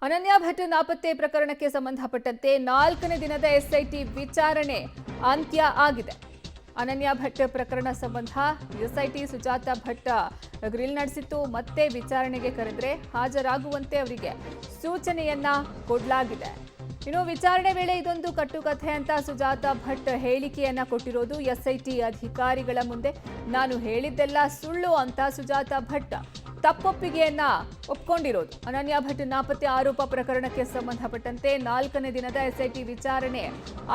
ಅನನ್ಯ ಭಟ್ ನಾಪತ್ತೆ ಪ್ರಕರಣಕ್ಕೆ ಸಂಬಂಧಪಟ್ಟಂತೆ 4ನೇ ದಿನದ ಎಸ್ಐಟಿ ವಿಚಾರಣೆ ಅಂತ್ಯ ಆಗಿದೆ. ಅನನ್ಯ ಭಟ್ ಪ್ರಕರಣ ಸಂಬಂಧ ಎಸ್ಐಟಿ ಸುಜಾತ ಭಟ್ ಗ್ರಿಲ್ ನಡೆಸಿತ್ತು. ಮತ್ತೆ ವಿಚಾರಣೆಗೆ ಕರೆದ್ರೆ ಹಾಜರಾಗುವಂತೆ ಅವರಿಗೆ ಸೂಚನೆಯನ್ನ ಕೊಡಲಾಗಿದೆ. ಇನ್ನು ವಿಚಾರಣೆ ವೇಳೆ ಇದೊಂದು ಕಟ್ಟುಕಥೆ ಅಂತ ಸುಜಾತ ಭಟ್ ಹೇಳಿಕೆಯನ್ನ ಕೊಟ್ಟಿರೋದು ಎಸ್ಐಟಿ ಅಧಿಕಾರಿಗಳ ಮುಂದೆ. ನಾನು ಹೇಳಿದ್ದೆಲ್ಲ ಸುಳ್ಳು ಅಂತ ಸುಜಾತ ಭಟ್ ತಪ್ಪೊಪ್ಪಿಗೆಯನ್ನ ಒಪ್ಕೊಂಡಿರೋದು. ಅನನ್ಯ ಭಟ್ ನಾಪತ್ತೆ ಆರೋಪ ಪ್ರಕರಣಕ್ಕೆ ಸಂಬಂಧಪಟ್ಟಂತೆ 4ನೇ ದಿನದ ಎಸ್ಐಟಿ ವಿಚಾರಣೆ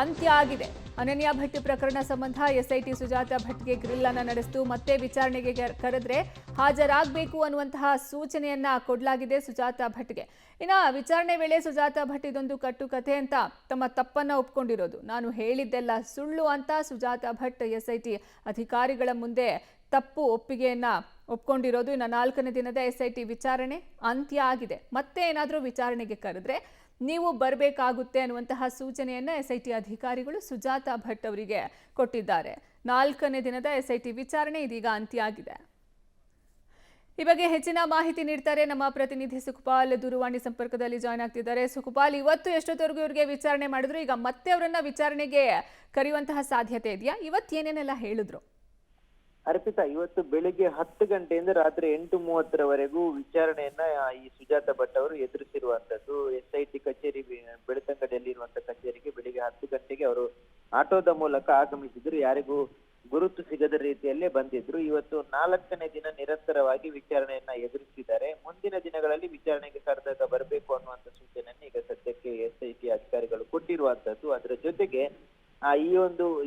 ಅಂತ್ಯ ಆಗಿದೆ. ಅನನ್ಯ ಭಟ್ ಪ್ರಕರಣ ಸಂಬಂಧ ಎಸ್ಐಟಿ ಸುಜಾತ ಭಟ್ಗೆ ಗ್ರಿಲ್ ಅನ್ನ ನಡೆಸಿತು. ಮತ್ತೆ ವಿಚಾರಣೆಗೆ ಕರೆದ್ರೆ ಹಾಜರಾಗಬೇಕು ಅನ್ನುವಂತಹ ಸೂಚನೆಯನ್ನ ಕೊಡಲಾಗಿದೆ ಸುಜಾತ ಭಟ್ಗೆ. ಇನ್ನು ವಿಚಾರಣೆ ವೇಳೆ ಸುಜಾತ ಭಟ್ ಇದೊಂದು ಕಟ್ಟುಕಥೆ ಅಂತ ತಮ್ಮ ತಪ್ಪನ್ನ ಒಪ್ಕೊಂಡಿರೋದು. ನಾನು ಹೇಳಿದ್ದೆಲ್ಲ ಸುಳ್ಳು ಅಂತ ಸುಜಾತ ಭಟ್ ಎಸ್ಐಟಿ ಅಧಿಕಾರಿಗಳ ಮುಂದೆ ತಪ್ಪು ಒಪ್ಪಿಗೆಯನ್ನ ಒಪ್ಕೊಂಡಿರೋದು. ಇನ್ನು 4ನೇ ದಿನದ ಎಸ್ಐಟಿ ವಿಚಾರಣೆ ಅಂತ್ಯ ಆಗಿದೆ. ಮತ್ತೆ ಏನಾದರೂ ವಿಚಾರಣೆಗೆ ಕರೆದ್ರೆ ನೀವು ಬರಬೇಕಾಗುತ್ತೆ ಅನ್ನುವಂತಹ ಸೂಚನೆಯನ್ನ ಎಸ್ಐಟಿ ಅಧಿಕಾರಿಗಳು ಸುಜಾತ ಭಟ್ ಅವರಿಗೆ ಕೊಟ್ಟಿದ್ದಾರೆ. 4ನೇ ದಿನದ ಎಸ್ಐಟಿ ವಿಚಾರಣೆ ಇದೀಗ ಅಂತ್ಯ ಆಗಿದೆ. ಈ ಬಗ್ಗೆ ಹೆಚ್ಚಿನ ಮಾಹಿತಿ ನೀಡ್ತಾರೆ ನಮ್ಮ ಪ್ರತಿನಿಧಿ ಸುಖಪಾಲ್. ದೂರವಾಣಿ ಸಂಪರ್ಕದಲ್ಲಿ ಜಾಯ್ನ್ ಆಗ್ತಿದ್ದಾರೆ. ಸುಖಪಾಲ್, ಇವತ್ತು ಎಷ್ಟೊತ್ತವರೆಗೂ ಇವರಿಗೆ ವಿಚಾರಣೆ ಮಾಡಿದ್ರು, ಈಗ ಮತ್ತೆ ಅವರನ್ನ ವಿಚಾರಣೆಗೆ ಕರೆಯುವಂತಹ ಸಾಧ್ಯತೆ ಇದೆಯಾ? ಇವತ್ತು ಏನೇನೆಲ್ಲ ಹೇಳಿದ್ರು? ಅರ್ಪಿತಾ, ಇವತ್ತು ಬೆಳಿಗ್ಗೆ 10 ಗಂಟೆಯಿಂದ ರಾತ್ರಿ 8:30ರವರೆಗೂ ವಿಚಾರಣೆಯನ್ನ ಈ ಸುಜಾತ ಭಟ್ ಅವರು ಎದುರಿಸಿರುವಂತದ್ದು. ಎಸ್ಐಟಿ ಕಚೇರಿ ಬೆಳ್ತಂಗಡಿಯಲ್ಲಿರುವಂತಹ ಕಚೇರಿಗೆ ಬೆಳಿಗ್ಗೆ 10 ಗಂಟೆಗೆ ಅವರು ಆಟೋದ ಮೂಲಕ ಆಗಮಿಸಿದ್ರು. ಯಾರಿಗೂ ಗುರುತು ಸಿಗದ ರೀತಿಯಲ್ಲೇ ಬಂದಿದ್ರು. ಇವತ್ತು 4ನೇ ದಿನ ನಿರಂತರವಾಗಿ ವಿಚಾರಣೆಯನ್ನ ಎದುರಿಸಿದ್ದಾರೆ. ಮುಂದಿನ ದಿನಗಳಲ್ಲಿ ವಿಚಾರಣೆಗೆ ಕರೆದಾಗ ಬರಬೇಕು ಅನ್ನುವಂತ ಸೂಚನೆಯನ್ನು ಈಗ ಸದ್ಯಕ್ಕೆ ಎಸ್ಐಟಿ ಅಧಿಕಾರಿಗಳು ಕೊಟ್ಟಿರುವಂತದ್ದು. ಅದರ ಜೊತೆಗೆ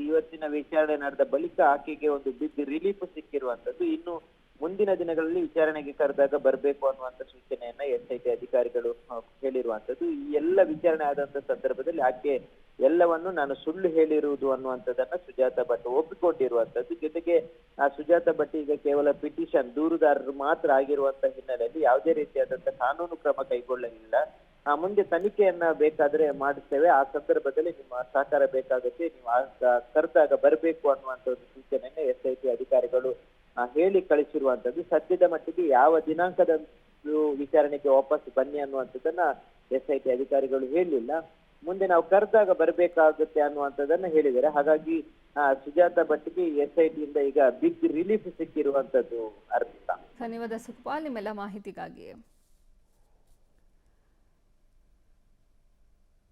ಇವತ್ತಿನ ವಿಚಾರಣೆ ನಡೆದ ಬಳಿಕ ಆಕೆಗೆ ಒಂದು ಬಿಗ್ ರಿಲೀಫ್ ಸಿಕ್ಕಿರುವಂತದ್ದು. ಇನ್ನು ಮುಂದಿನ ದಿನಗಳಲ್ಲಿ ವಿಚಾರಣೆಗೆ ಕರೆದಾಗ ಬರಬೇಕು ಅನ್ನುವಂತ ಸೂಚನೆಯನ್ನ ಎಸ್ಐಟಿ ಅಧಿಕಾರಿಗಳು ಹೇಳಿರುವಂತದ್ದು. ಈ ಎಲ್ಲ ವಿಚಾರಣೆ ಆದಂತ ಸಂದರ್ಭದಲ್ಲಿ ಆಕೆ ಎಲ್ಲವನ್ನು ನಾನು ಸುಳ್ಳು ಹೇಳಿರುವುದು ಅನ್ನುವಂಥದ್ದನ್ನ ಸುಜಾತ ಭಟ್ ಒಪ್ಪಿಕೊಂಡಿರುವಂತದ್ದು. ಜೊತೆಗೆ ಆ ಸುಜಾತ ಭಟ್ ಈಗ ಕೇವಲ ಪಿಟಿಷನ್ ದೂರುದಾರರು ಮಾತ್ರ ಆಗಿರುವಂತ ಹಿನ್ನೆಲೆಯಲ್ಲಿ ಯಾವುದೇ ರೀತಿಯಾದಂತಹ ಕಾನೂನು ಕ್ರಮ ಕೈಗೊಳ್ಳಲಿಲ್ಲ. ಮುಂದೆ ತನಿಖೆಯನ್ನ ಬೇಕಾದ್ರೆ ಮಾಡಿಸ್ತೇವೆ, ಆ ಸಂದರ್ಭದಲ್ಲಿ ನಿಮ್ಮ ಸಹಕಾರ ಬೇಕಾಗುತ್ತೆ, ನೀವು ಕರೆದಾಗ ಬರಬೇಕು ಅನ್ನುವಂತ ಒಂದು ಸೂಚನೆಯನ್ನ ಎಸ್ಐಟಿ ಅಧಿಕಾರಿಗಳು ಹೇಳಿ ಕಳಿಸಿರುವಂತದ್ದು. ಸದ್ಯದ ಮಟ್ಟಿಗೆ ಯಾವ ದಿನಾಂಕದಂದು ವಿಚಾರಣೆಗೆ ವಾಪಸ್ ಬನ್ನಿ ಅನ್ನುವಂಥದ್ದನ್ನ ಎಸ್ಐಟಿ ಅಧಿಕಾರಿಗಳು ಹೇಳಿಲ್ಲ. ಮುಂದೆ ನಾವು ಕರೆದಾಗ ಬರಬೇಕಾಗುತ್ತೆ ಅನ್ನುವಂಥದ್ದನ್ನ ಹೇಳಿದ್ದಾರೆ. ಹಾಗಾಗಿ ಸುಜಾತ ಭಟ್ಗೆ ಎಸ್ಐಟಿಯಿಂದ ಈಗ ಬಿಗ್ ರಿಲೀಫ್ ಸಿಕ್ಕಿರುವಂತದ್ದು. ಅರ್ಪಿತಾ, ಧನ್ಯವಾದ ಸುಖಪಾಲ್ ನಿಮ್ಮೆಲ್ಲ ಮಾಹಿತಿಗಾಗಿ.